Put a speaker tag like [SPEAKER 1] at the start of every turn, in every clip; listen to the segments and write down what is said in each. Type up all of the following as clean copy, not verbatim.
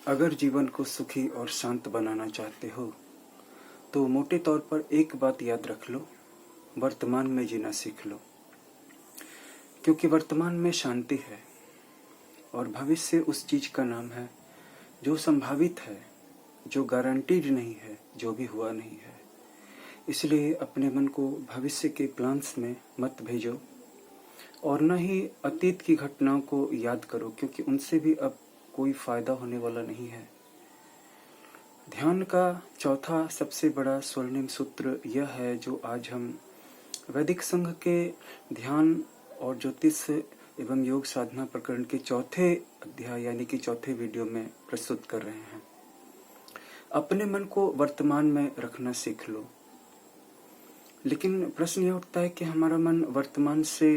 [SPEAKER 1] अगर जीवन को सुखी और शांत बनाना चाहते हो तो मोटे तौर पर एक बात याद रख लो, वर्तमान में जीना सीख लो। क्योंकि वर्तमान में शांति है और भविष्य उस चीज का नाम है जो संभावित है, जो गारंटीड नहीं है, जो भी हुआ नहीं है। इसलिए अपने मन को भविष्य के प्लान्स में मत भेजो और न ही अतीत की घटनाओं को याद करो, क्योंकि उनसे भी अब कोई फायदा होने वाला नहीं है। ध्यान का चौथा सबसे बड़ा स्वर्णिम सूत्र यह है जो आज हम वैदिक संघ के ध्यान और ज्योतिष एवं योग साधना प्रकरण के चौथे अध्याय यानी कि चौथे वीडियो में प्रस्तुत कर रहे हैं। अपने मन को वर्तमान में रखना सीख लो। लेकिन प्रश्न यह उठता है कि हमारा मन वर्तमान से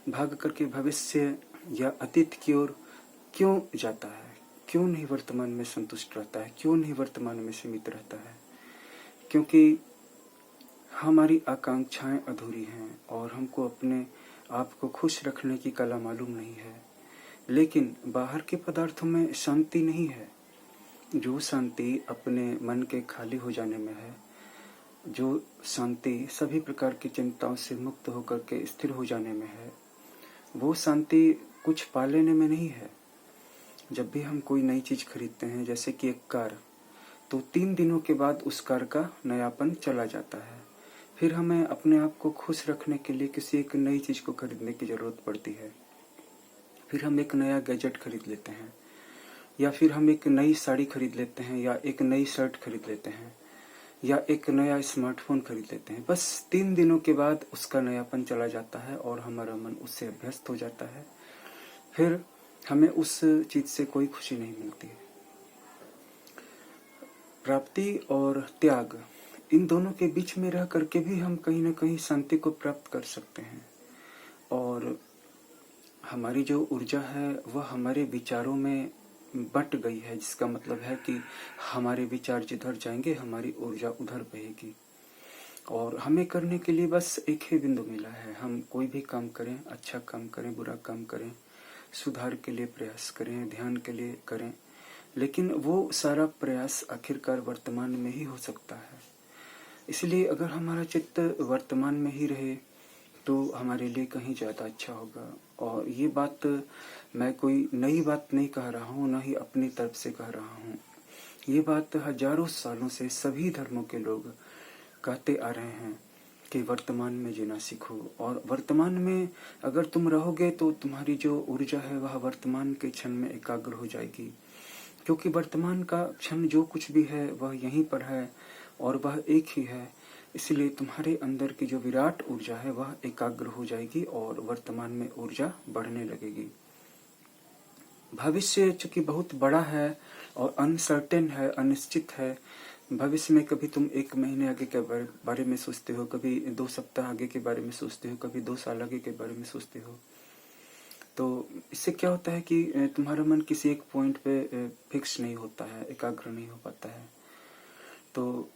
[SPEAKER 1] भाग करके भविष्य या अतीत की ओर क्यों जाता है, क्यों नहीं वर्तमान में संतुष्ट रहता है, क्यों नहीं वर्तमान में सीमित रहता है। क्योंकि हमारी आकांक्षाएं अधूरी हैं और हमको अपने आप को खुश रखने की कला मालूम नहीं है। लेकिन बाहर के पदार्थों में शांति नहीं है। जो शांति अपने मन के खाली हो जाने में है, जो शांति सभी प्रकार की चिंताओं से मुक्त होकर के स्थिर हो जाने में है, वो शांति कुछ पा लेने में नहीं है। जब भी हम कोई नई चीज खरीदते हैं, जैसे कि एक कार, तो 3 दिनों के बाद उस कार का नयापन चला जाता है। फिर हमें अपने आप को खुश रखने के लिए किसी एक नई चीज को खरीदने की जरूरत पड़ती है। फिर हम एक नया गैजेट खरीद लेते हैं, या फिर हम एक नई साड़ी खरीद लेते हैं, या एक नई शर्ट खरीद लेते हैं, या एक नया स्मार्टफोन खरीद लेते हैं। बस 3 दिनों के बाद उसका नयापन चला जाता है और हमारा मन उससे अभ्यस्त हो जाता है। फिर हमें उस चीज से कोई खुशी नहीं मिलती है। प्राप्ति और त्याग, इन दोनों के बीच में रह करके भी हम कहीं ना कहीं शांति को प्राप्त कर सकते हैं। और हमारी जो ऊर्जा है वह हमारे विचारों में बट गई है, जिसका मतलब है कि हमारे विचार जिधर जाएंगे हमारी ऊर्जा उधर बहेगी। और हमें करने के लिए बस एक ही बिंदु मिला है, हम कोई भी काम करें, अच्छा काम करें, बुरा काम करें, सुधार के लिए प्रयास करें, ध्यान के लिए करें, लेकिन वो सारा प्रयास आखिरकार वर्तमान में ही हो सकता है। इसलिए अगर हमारा चित्त वर्तमान में ही रहे तो हमारे लिए कहीं ज्यादा अच्छा होगा। और ये बात मैं कोई नई बात नहीं कह रहा हूँ, न ही अपनी तरफ से कह रहा हूँ। ये बात हजारों सालों से सभी धर्मों के लोग कहते आ रहे हैं कि वर्तमान में जीना सीखो। और वर्तमान में अगर तुम रहोगे तो तुम्हारी जो ऊर्जा है वह वर्तमान के क्षण में एकाग्र हो जाएगी। क्योंकि वर्तमान का क्षण जो कुछ भी है वह यहीं पर है और वह एक ही है। इसलिए तुम्हारे अंदर की जो विराट ऊर्जा है वह एकाग्र हो जाएगी और वर्तमान में ऊर्जा बढ़ने लगेगी। भविष्य चूंकि बहुत बड़ा है और अनसर्टेन है, अनिश्चित है। भविष्य में कभी तुम 1 महीने आगे के बारे में सोचते हो, कभी 2 सप्ताह आगे के बारे में सोचते हो, कभी 2 साल आगे के बारे में सोचते हो। तो इससे क्या होता है कि तुम्हारा मन किसी एक पॉइंट पे फिक्स नहीं होता है, एकाग्र नहीं हो पाता है। तो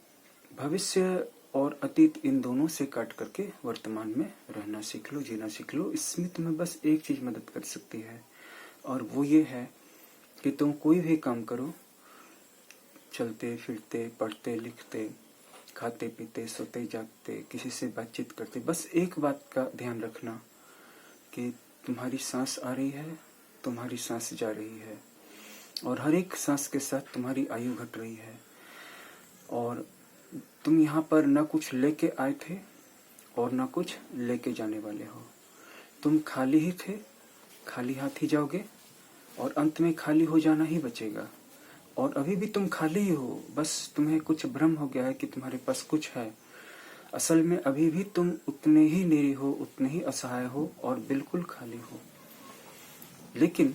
[SPEAKER 1] भविष्य और अतीत इन दोनों से काट करके वर्तमान में रहना सीख लो, जीना सीख लो। इसमें तुम्हें बस एक चीज मदद कर सकती है और वो ये है कि तुम कोई भी काम करो, चलते फिरते, पढ़ते लिखते, खाते पीते, सोते जागते, किसी से बातचीत करते, बस एक बात का ध्यान रखना कि तुम्हारी सांस आ रही है, तुम्हारी सांस जा रही है और हर एक सांस के साथ तुम्हारी आयु घट रही है। और तुम यहाँ पर न कुछ लेके आए थे और न कुछ लेके जाने वाले हो। तुम खाली ही थे, खाली हाथ ही जाओगे और अंत में खाली हो जाना ही बचेगा। और अभी भी तुम खाली ही हो, बस तुम्हें कुछ भ्रम हो गया है कि तुम्हारे पास कुछ है। असल में अभी भी तुम उतने ही निरीह हो, उतने ही असहाय हो और बिल्कुल खाली हो। लेकिन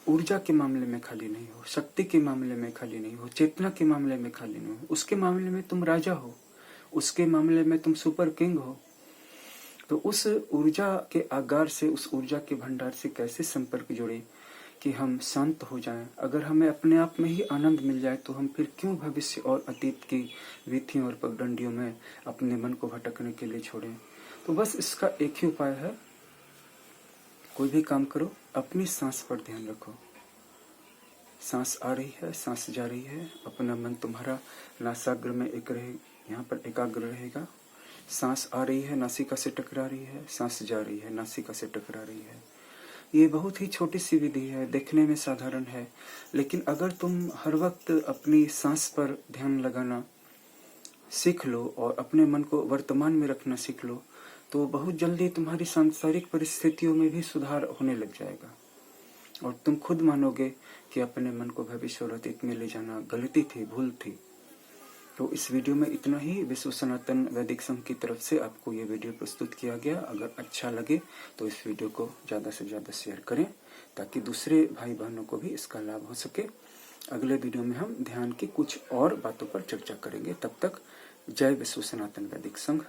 [SPEAKER 1] ऊर्जा के मामले में खाली नहीं हो, शक्ति के मामले में खाली नहीं हो, चेतना के मामले में खाली नहीं हो। उसके मामले में तुम राजा हो, उसके मामले में तुम सुपर किंग हो। तो उस ऊर्जा के आगार से, उस ऊर्जा के भंडार से कैसे संपर्क जुड़े कि हम शांत हो जाएं। अगर हमें अपने आप में ही आनंद मिल जाए तो हम फिर क्यों भविष्य और अतीत की विधियों और पगडंडियों में अपने मन को भटकने के लिए छोड़ें। तो बस इसका एक ही उपाय है, कोई भी काम करो अपनी सांस पर ध्यान रखो। सांस आ रही है, सांस जा रही है। अपना मन तुम्हारा नासाग्र में यहाँ पर एकाग्र रहेगा। सांस आ रही है, नासिका से टकरा रही है, सांस जा रही है, नासिका से टकरा रही है। ये बहुत ही छोटी सी विधि है, देखने में साधारण है, लेकिन अगर तुम हर वक्त अपनी सांस पर ध्यान लगाना सीख लो और अपने मन को वर्तमान में रखना सीख लो, तो बहुत जल्दी तुम्हारी सांसारिक परिस्थितियों में भी सुधार होने लग जाएगा और तुम खुद मानोगे कि अपने मन को भविष्य और अतीत में ले जाना गलती थी, भूल थी। तो इस वीडियो में इतना ही। विश्व सनातन वैदिक संघ की तरफ से आपको ये वीडियो प्रस्तुत किया गया। अगर अच्छा लगे तो इस वीडियो को ज़्यादा से ज़्यादा शेयर करें ताकि दूसरे भाई बहनों को भी इसका लाभ हो सके। अगले वीडियो में हम ध्यान की कुछ और बातों पर चर्चा करेंगे। तब तक जय विश्व सनातन वैदिक संघ।